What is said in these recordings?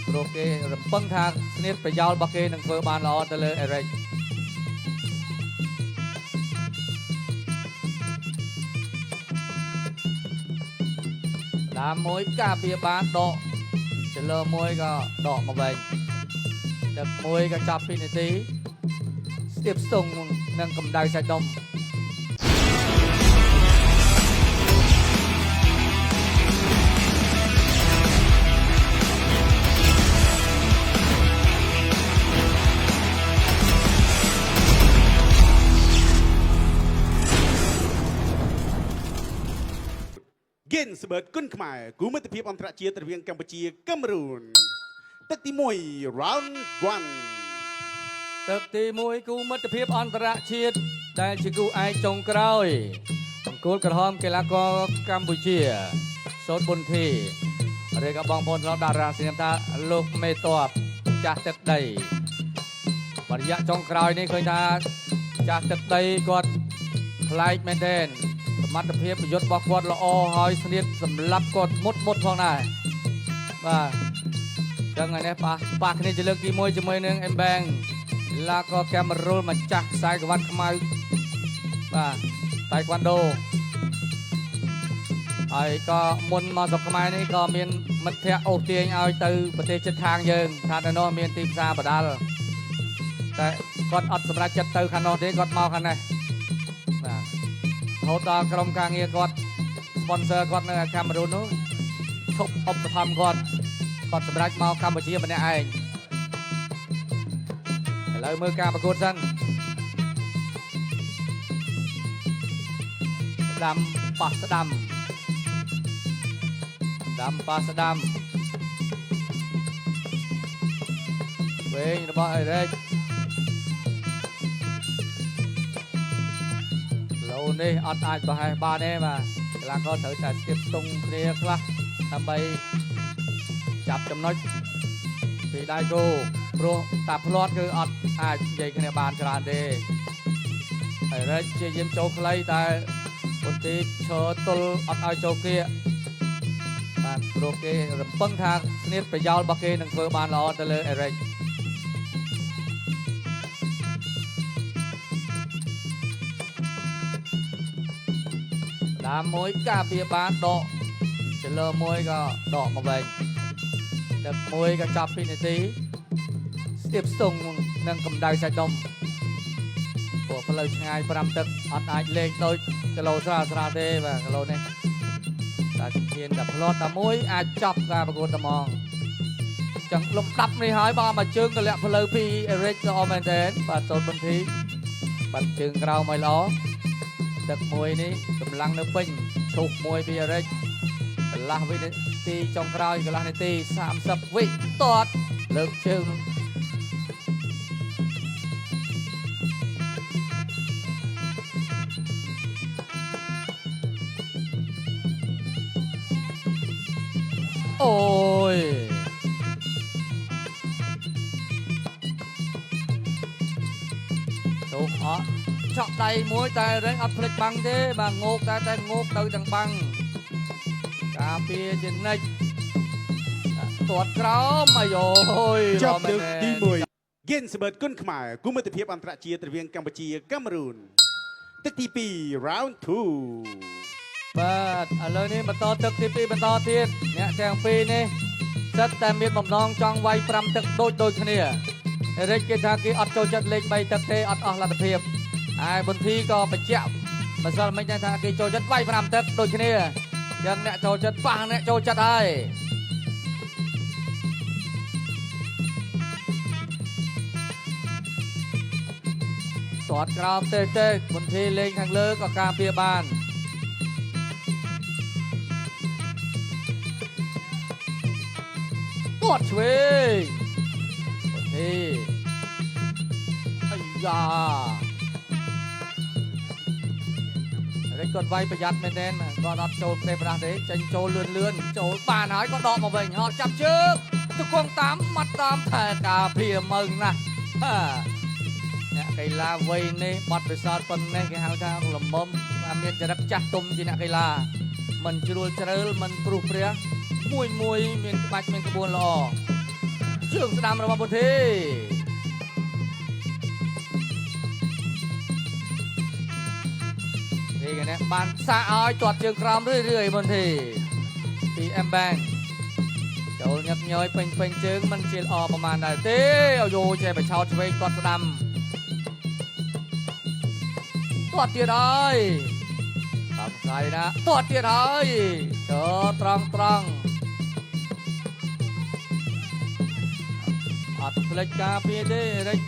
ព្រោះគេរំពឹងថាស្នៀតប្រយោលរបស់គេនឹងធ្វើបានល្អទៅលើអេរិកតាមមួយការពារបានដកចលើមួយក៏ដកមកវិញទឹកមួយក៏ចាប់2នាទីស្ទាបស្ទង់នឹងកម្ដៅសាច់ដុំเกนสเบิร์ดกุ้นขมายกูมิตรภาพอันตรายตระเวียงกัมพูชีกัมรูนตึกที่มวย round 1ទឹកទី1គូមិត្តភាពអន្តរជាតិដែលជាគូឯកចុងក្រោយបង្គោលក្រហមកីឡាករកម្ពុជាសូនប៊ុនធីឬក៏បងប្អូនរបស់តារាសញ្ញាថាលោកមេតបចាស់ទឹកដីបរិយាចុងក្រោយនេះឃើញថាចាស់ទឹកដីគាត់ប្លែកមែនទែនសមត្ថភាពប្រយុទ្ធរបស់គាត់ល្អហើយស្នៀតសម្លាប់គាត់មុតផងដែរបាទចឹងហើយនេះប៉ះគ្នាជាលើកទី1ជាមួយនឹងអេមបែងឡាក៏កាមេរុលម្ចាស់ខ្សែក្រវ៉ាត់ខ្មៅបាទតៃក្វាន់ដូហើយក៏មុនមកស្រុកខ្មែរនេះក៏មានមិត្តភ័ក្តិអូសទាញឲ្យទៅប្រទេសជិតខាងយើងថានៅនោះមានទីផ្សារបដាល់តែគាត់អត់សម្រេចចិត្តទៅខាងនោះទេគាត់មកខាងនេះបាទរហូតដល់ក្រុមការងារគាត់ sponsor គាត់នៅកាមេរុននោះឈប់ឧបត្ថម្ភគាត់សម្រេចមកកម្ពុជាម្នាក់ឯងឥឡូវមើលការប្រកួតសិនស្ដាំប៉ះស្ដាំប៉ះស្ដាំវែងរបស់អេរិកឡូវនេះអត់អាចប្រហែលបានទេបាទកីឡាករត្រូវតែស្ទាបស្ទង់គ្នាខ្លះដើម្បីចាប់ចំណុចពីដៃគូព្រោះតាផ្្លាត់គឺអត់អាចនិយាយគ្នាបានច្រើនទេអេរិកជាយាមចូលខ្លីតែពន្ទីឈរទល់អត់ឲ្យចូលគៀកបាទព្រោះគេរំពឹងថាស្នៀតប្រយោលរបស់គេនឹងធ្វើបានល្អទៅលើអេរិកតាមមួយការពារបានដកចលើមួយក៏ដកមកវិញទឹកមួយក៏ចាប់2នាទីស្ទាបស្ទង់នឹងកម្ដៅសាច់ដុំព្រោះផ្លូវឆ្ងាយ5ទឹកអត់អាចលេងដូចគីឡូស្រាលទេបាទគីឡូនេះតែមានតែផ្្លាត់តែមួយអាចចាប់ការប្រកួតតែហ្មងចឹងលំដាប់នេះហើយបងមកជើងទម្លាក់ផ្លូវពីអេរិកល្អមែនទែនបាទសូនបន្ទីបាត់ជើងក្រោមឲ្យល្អទឹកមួយនេះកម្លាំងនៅពេញឈូសមួយពីអេរិកកន្លះវិនាទីចុងក្រោយកន្លះនាទី30វិតតលើកជើងអូយចូលអត់ចောက်ដៃមួយតែរែងអត់ភ្លេចបាំងទេបាទងោកតែងោកទៅទាំងបាំងការពារជានិច្ចទាត់ក្រោមអាយ៉យចាប់លើកទី1 เกนสเบิร์ดกุ้นขมายกูมิตรภาพอันตรายตระเวียงกัมพูชีกัมรูนตึกที่2 round 2បាទឥឡូវនេះបន្តទឹកទី2បន្តទៀតអ្នកទាំងពីរនេះសិតតែមានបំណងចង់វាយ5ទឹកដូចគ្នាអេរិកគេថាគេអត់ចូលចិត្តលេខ3ទឹកទេអត់អស់លទ្ធភាពហើយប៊ុនធីក៏បញ្ជាក់ម្សិលមិញថាគេចូលចិត្តវាយ5ទឹកដូចគ្នាយ៉ាងអ្នកចូលចិត្តប៉ះអ្នកចូលចិត្តហើយទាត់ក្រោមទេប៊ុនធីលេងខាងលើក៏ការពារបានទាត់ឆ្វេងប៊ុនធីអាយ៉ារិចគាត់វាយប្រយ័ត្នមែនទេគាត់អត់ចូលផ្ទះប្រាស់ទេចេញចូលលឿនចូលបានហើយក៏ដកមកវិញហត់ចាប់ជើងទៅគង់តាមមាត់តាមថែការពារមើងណាស់អ្នកកីឡាវ័យនេះបត់ពិសោធន៍ប៉ុណ្ណេះគេហៅថាលំមុំមានចរិតចាស់ទុំជាអ្នកកីឡាមិនជ្រួលជ្រើលមិនព្រុសព្រាសមួយមានក្បាច់មានក្បួនល្អ ជើងស្ដាំរបស់ពុនធីនេះគេបានសាកឲ្យទាត់ជើងក្រោមរឿយពុនធីពីអេមបាំងចូលញឹកញយពេញជើងមិនជាល្អប្រហែលដែរទេឲ្យយោចេះបឆោតឆ្វេងទាត់ស្ដាំទាត់ទៀតហើយតាមស្អីណាទាត់ទៀតហើយចូលត្រង់អត់ផ្លេចការពារទេរិច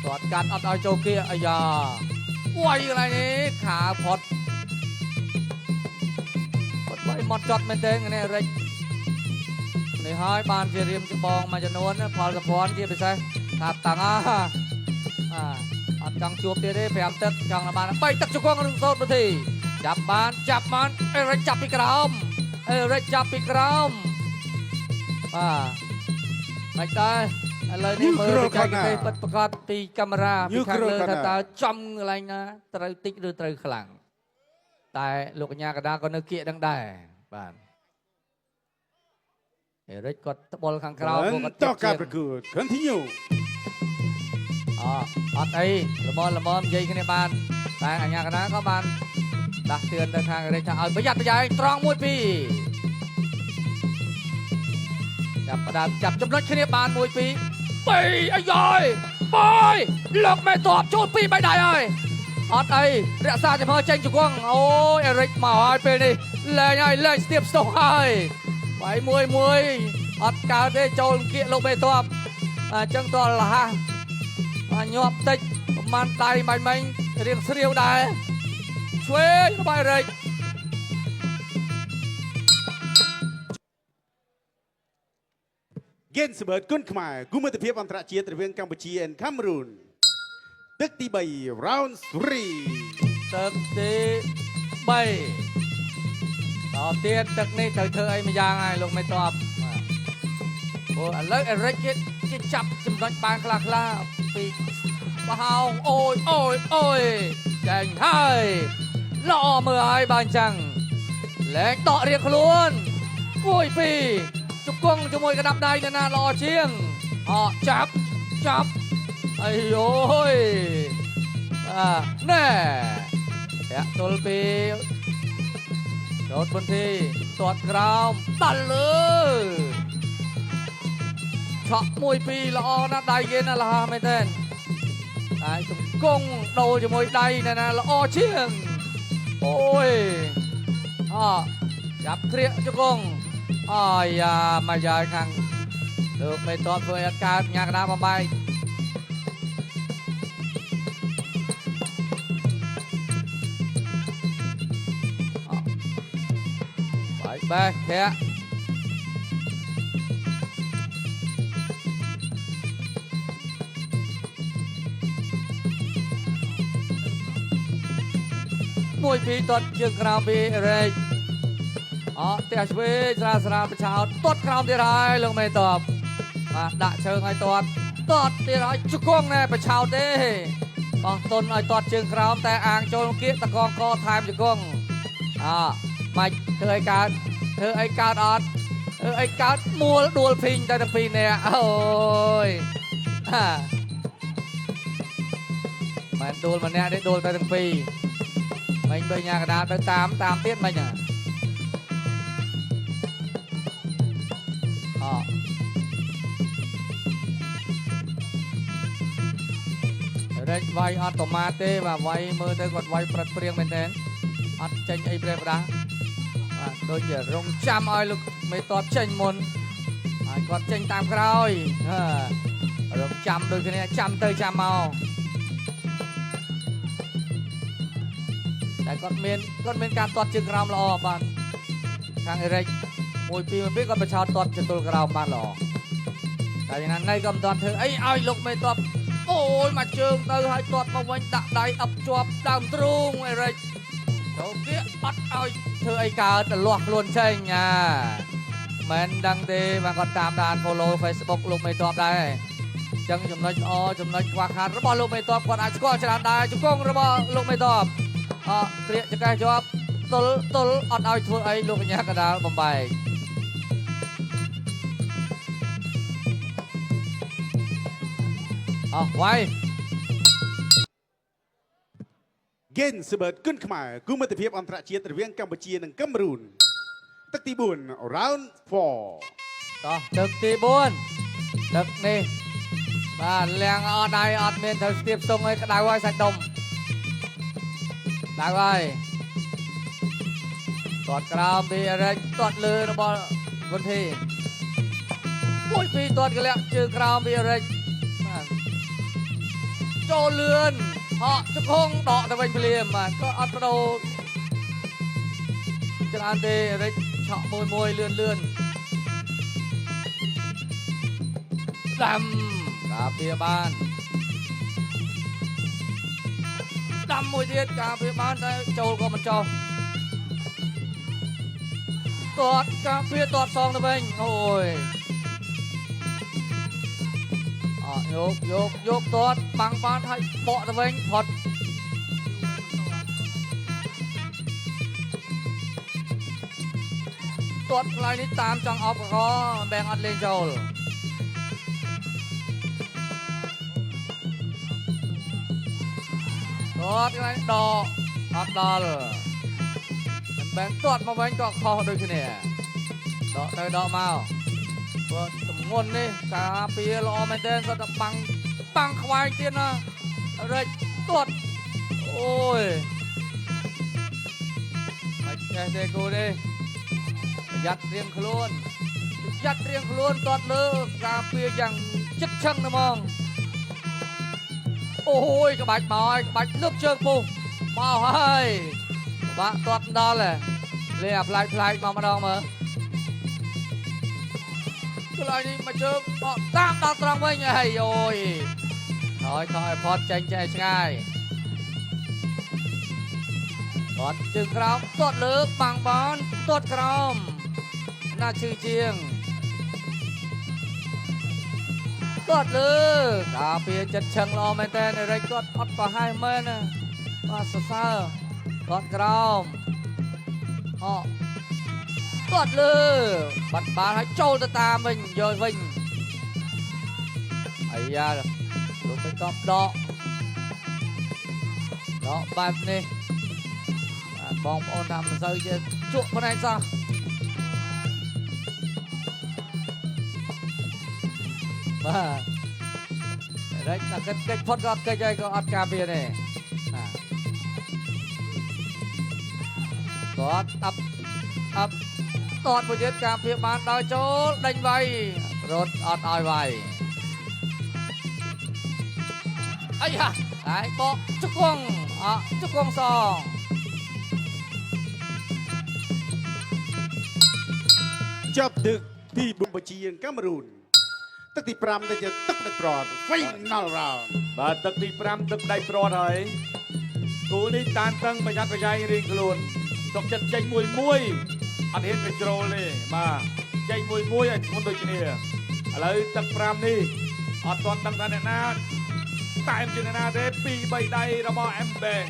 ទាត់កាត់អត់ឲ្យចូលគៀអាយ៉ាវាយកន្លែងនេះខាផុតវាយមកចត់មែនទេនេះរិចនេះហើយបានជារៀមច្បងមួយចំនួនផលកពន់ជាពិសេសថាតាំងអត់ចង់ជួបទៀតទេ5ទឹកចង់បាន3ទឹកជង្គង់នឹងសោតពុធីចាប់បានអេរិចចាប់ពីក្រោមមិនតែឥឡូវនេះមើលបច្ចេកទេសពិតប្រាកដពីកាមេរ៉ាពីខាងលើថាតើចំកន្លែងណាត្រូវតិចឬត្រូវខ្លាំងតែលោកកញ្ញាកដាក៏នៅគៀកដឹងដែរបាទអេរិចគាត់ត្បល់ខាងក្រោមគាត់តការប្រកួត continue អត់អីល្មមនិយាយគ្នាបានតែអញ្ញាកណាក៏បានដាស់តឿនទៅខាងអេរិចថាឲ្យប្រយ័ត្នប្រយែងត្រង់1 2ចាប់ផ្ដើមចាប់ចំណុចគ្នាបាន1 2 3អាយ៉យបាយលោកមេតបចូល2 3ដៃហើយអត់អីរក្សាចំហចេញជង្គង់អូយអេរិចមកហើយពេលនេះលែងស្ទាបស្ទោះហើយបាយមួយអត់កើតទេចូលគៀកលោកមេតបអញ្ចឹងតលលះញាប់តិចប្រហែលដៃបាញ់រៀងស្រាវដែរឆ្វេងរបស់អេរិចហ្គេនសបឺតគុណខ្មែរគូមិត្តភាពអន្តរជាតិរវាងកម្ពុជានិងកាមេរូនទឹកទី3 round 3ទឹកទី3តទៀតទឹកនេះត្រូវធ្វើអីមួយយ៉ាងហើយលោកមេតបអូឥឡូវអេរិចគេចាប់ចំណុចបានខ្លះពីបហោងអូយចាញ់ហើយល្អមើលហើយបានចឹងលែងដករៀងខ្លួន1 2ជង្គង់ជាមួយកណ្ដាប់ដៃនៅណាល្អជាងចាប់អីយោយណែតាក់ទល់ពីចូលពុនធីទាត់ក្រោមដល់លើឆក់1 2ល្អណាស់ដៃគេណាល្អមែនទេតែជង្គង់ដូរជាមួយដៃនៅណាល្អជាងអូយចាប់គ្រាកជង្គង់អាយ៉ាមកយ៉ាខាងលោកមេតបធ្វើអត់កើតញ៉ាកដាបំបែកបែកធាក់1 2ទាត់ជើងក្រោមពីអេរិចផ្ទះឆ្វេងស្រាលបឆោតទាត់ក្រោមទៀតហើយលោកមេតបបាទដាក់ជើងឲ្យទាត់ទៀតហើយជង្គង់ណែបឆោតទេបោះទុនឲ្យទាត់ជើងក្រោមតែអាងចូលគៀកតកងកថែមជង្គង់មិនធ្វើឲ្យកើតអត់ធ្វើឲ្យកើតមួលដួលភីងតែទាំងពីរនាក់អូយមិនដួលម្នាក់ទេដួលតែទាំងពីរមិនបើញ៉ាកដាទៅតាមទៀតមិនរែកវាយអត់តម៉ាទេបាទវាយមើលទៅគាត់វាយប្រឹកព្រៀងមែនទេអត់ចេញអីប្រេះប្រដាស់បាទដូចជារងចាំឲ្យលោកមេតបចេញមុនហើយគាត់ចេញតាមក្រោយរងចាំដូចគ្នាចាំទៅចាំមកតែគាត់មានការទាត់ជើងក្រោមល្អបាទខាងអេរិច1 2គាត់បឆោតទាត់ជទល់ក្រោមបានល្អតែយ៉ាងណាក៏មិនទាន់ធ្វើអីឲ្យលោកមេតបអូយមកជើងទៅឲ្យទាត់មកវិញដាក់ដៃអប់ជាប់ដើមទ្រូងអេរិចចូលគៀកអត់ឲ្យធ្វើអីកើតទៅលាស់ខ្លួនចេញមិនដឹងទេបាទគាត់តាមដាន follow Facebook លោកមេតបដែរអញ្ចឹងចំណុចល្អចំណុចខ្វះខាតរបស់លោកមេតបគាត់អាចស្គាល់ច្រើនដែរជង្គង់របស់លោកមេតបគ្រាកចកេះជាប់ ទល់អត់ឲ្យធ្វើអីលោកកញ្ញាកដាលបំបែកអោះវាយ Gen សបឺតគុណខ្មែរគូមិត្តភាពអន្តរជាតិរវាងកម្ពុជានិងកាមេរូនទឹកទី4 round 4 តោះទឹកទី4ទឹកនេះបាទលៀងអត់ដៃអត់មានត្រូវស្ទាបស្ទងឲ្យក្តៅហើយសាច់ដុំដៅហើយទាត់ក្រោមពីរិចទាត់លើរបស់វុនធីមួយពីរទាត់កលាក់ជើងក្រោមពីរិចបាទចូលលឿនហក់ជង្គង់ដកទៅវិញភ្លាមបាទក៏អត់បដូរច្រើនទេរិចឆក់មួយលឿនដាំការពារបានដាំមួយទៀតការពារបានតែចូលក៏មិនចោលទាត់ការពារទាត់សងទៅវិញអូយយកទាត់បាំងបានហើយបកទៅវិញផុតទាត់ខ្លាយនេះតាមចង់អបកបែងអត់លេងចូលទាត់ខ្លាយដកអត់ដល់បែងទាត់មកវិញក៏ខុសដូចគ្នាដកទៅដកមកបើទម្ងន់នេះការពារល្អមែនទែនគាត់តែបាំងខ្វាយទៀតណារិចទាត់អូយមិនចេះទេគូនេះប្រយ័ត្នត្រៀមខ្លួនទាត់លើការពារយ៉ាងជិតឈឹងណាហ្មងអូយក្បាច់មកហើយក្បាច់លើកជើងពុះមកហើយបាក់ទាត់ដល់លេអាផ្លាយមកម្ដងមើលកន្លែងនេះមកជើងបកតាមដល់ត្រង់វិញហើយអូយថយផតចេញឆ្ងាយទាត់ជើងក្រោមទាត់លើបាំងបានទាត់ក្រោមណាឈឺជាងទាត់លើការពារចិត្តឈឹងល្អមែនតើរិចគាត់អត់ប្រហែលមែនណាបាទសរសើរទាត់ក្រោមទាត់លើបាត់បានឲ្យចូលទៅតាមវិញយកវិញអាយ៉ាលោកទៅកប់ដកបែបនេះបាទបងប្អូនថាមិនសូវជាជក់ប៉ុណ្ណេះសោះបាទរិចតែកិច្ចផុតក៏កិច្ចហើយក៏អត់ការពារទេគាត់អាប់ទាត់មួយទៀតការពារបានដល់ចូលដេញវាយរត់អត់ឲ្យវាយអាយ៉ាហើយបកជង្គង់សងចាប់ទឹកទី4កម្ពុជានិងកាមេរូនទឹកទី5ទៅជាទឹកដៃប្រត់ Final round បាទទឹកទី5ទឹកដៃប្រត់ហើយគូនេះតានតឹងប្រយ័ត្នប្រយែងរៀងខ្លួនទុកចិត្តចេញមួយអត់ហ៊ានទៅជ្រោលទេបាទចេញមួយឲ្យធ្ងន់ដូចគ្នាឥឡូវទឹក5នេះអត់ទាន់ដឹងថាអ្នកណាតែមជាអ្នកណាទេ2 3ដៃរបស់អេមបែង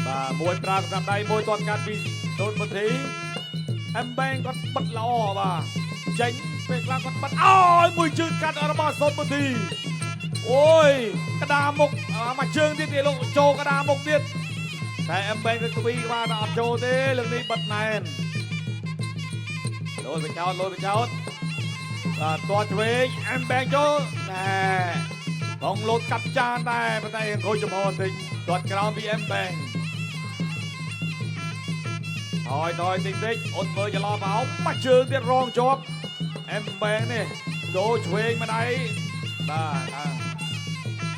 បាទមួយប្រើសម្រាប់ដៃមួយទាត់កាត់ពីដូនពុទ្ធីអេមបែងគាត់បិទល្អបាទចេញពេលខ្លះគាត់បិទអូយមួយជើងកាត់របស់សូនពុទ្ធីអូយកដាមុខមួយជើងទៀតលោកចូលកដាមុខទៀតតែអេមបែងទៅទ្វីក្បាលអត់ចូលទេលើកនេះបិទណែនលោតបញ្ចោតបាទទាត់ឆ្វេងអេមបែងចូលណែបងលោតកាត់ចានដែរប៉ុន្តែអង្គុយចំហបន្តិចទាត់ក្រោមពីអេមបែងហើយតិចអូនមើលច្រឡំមកបាច់ជើងទៀតរងជាប់អេមបែងនេះដូរឆ្វេងមកដៃបាទ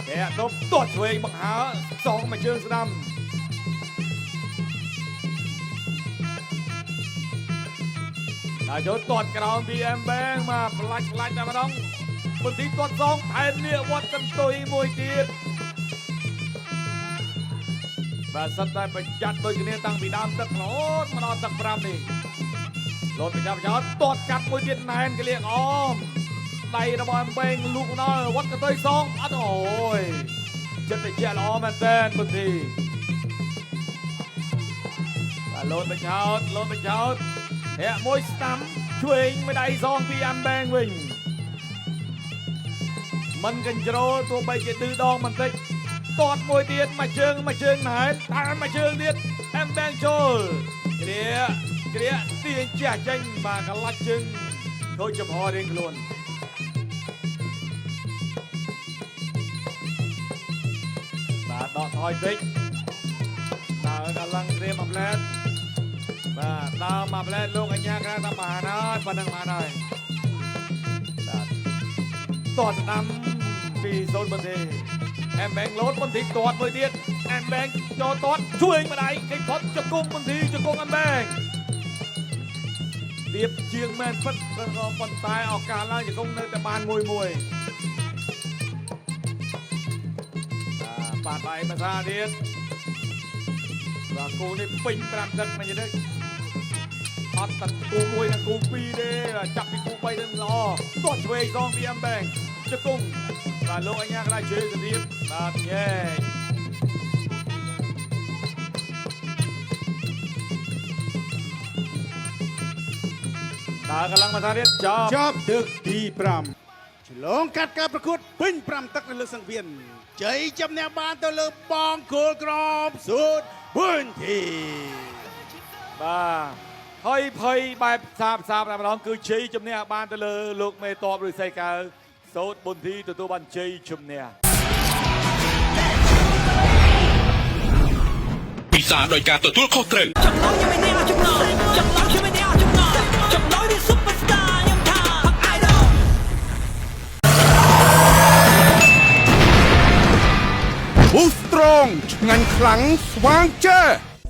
គេអត់ទៅទាត់ឆ្វេងបង្ហើសងមកជើងស្ដាំហើយចូលទាត់ក្រោមពីអេមបែងមកផ្លាច់តែម្ដងពុទ្ធីទាត់សងថែមនេះវត្តកន្ទុយមួយទៀតបាទសិតតែប្រយ័ត្នដូចគ្នាតាំងពីដើមទឹករហូតមកដល់ទឹក5នេះលោតប្រចាំទាត់កាត់មួយទៀតណែនកលៀកអមដៃរបស់អេមបែងលូកដល់វត្តកន្ទុយសងអត់អូយ ចិត្តតែជាល្អមែនតើបុទ្ធីបាទលោតបញ្ឆោតហែកមួយស្ដាំឆ្វេងមួយដៃសងពីអាំបែងវិញមិនកញ្ជ្រោលទោះបីជាឌឺដងបន្តិចតតមួយទៀតមួយជើងណាស់តាមមួយជើងទៀតអាំបែងចូលគ្រាទាញជះចេញបាទកលាច់ជើងចូលចំហរៀងខ្លួនបាទដកថយតិចដើរកម្លាំងត្រៀមអំឡែតបាទដើរមកអំឡែតលោកអញ្ញាក្រៅតាមបានហើយប៉ុណ្ណឹងបានហើយបាទតតស្ដាំពីសូនបន្ទេអាំបែងលោតបន្តិចតតមួយទៀតអាំបែងចូលតតជួយម្ដាយគេផុតជង្គង់បន្តិចជង្គង់អាំបែងៀបជាងមែនពិតក៏ប៉ុន្តែឱកាសឡើងជង្គង់នៅតែបានមួយបាទដៃភាសាទៀតបាទគូនេះពេញ5ទឹកមិនទេអត់តែគូ1និងគូ2ទេចាប់ពីគូ3ទៅល្អទាត់ឆ្វេងសងពីអាំបែងជង្គង់បាទលោកអញ្ញាក្រាយជើងទៅទៀតបាទញ៉ែដើរកម្លាំងភាសាទៀតចប់ទឹកទី5ឆ្លងកាត់ការប្រកួតពេញ5ទឹកនៅលើសង្វៀនជ័យជំនះបានទៅលើបងគោលក្រមសូត្របុនធីបាទហើយភ័យបែបសាបតែម្ដងគឺជ័យជំនះបានទៅលើលោកមេតបឬសៃកៅសូត្របុនធីទទួលបានជ័យជំនះពិសាដោយការទទួលខុសត្រូវចំណងខ្ញុំនេះចំណងខ្ញុំនេះចំណងនេះ Superstar ខ្ញុំថា Idol ប៊ូស្ត្រងឆ្ងាញ់ខ្លាំងស្វាងចើ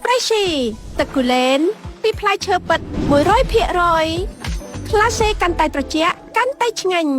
Freshie ទឹកគូលែនពីផ្លែឈើពិត 100% ក្លាសេកាន់តែត្រជាក់កាន់តែឆ្ងាញ់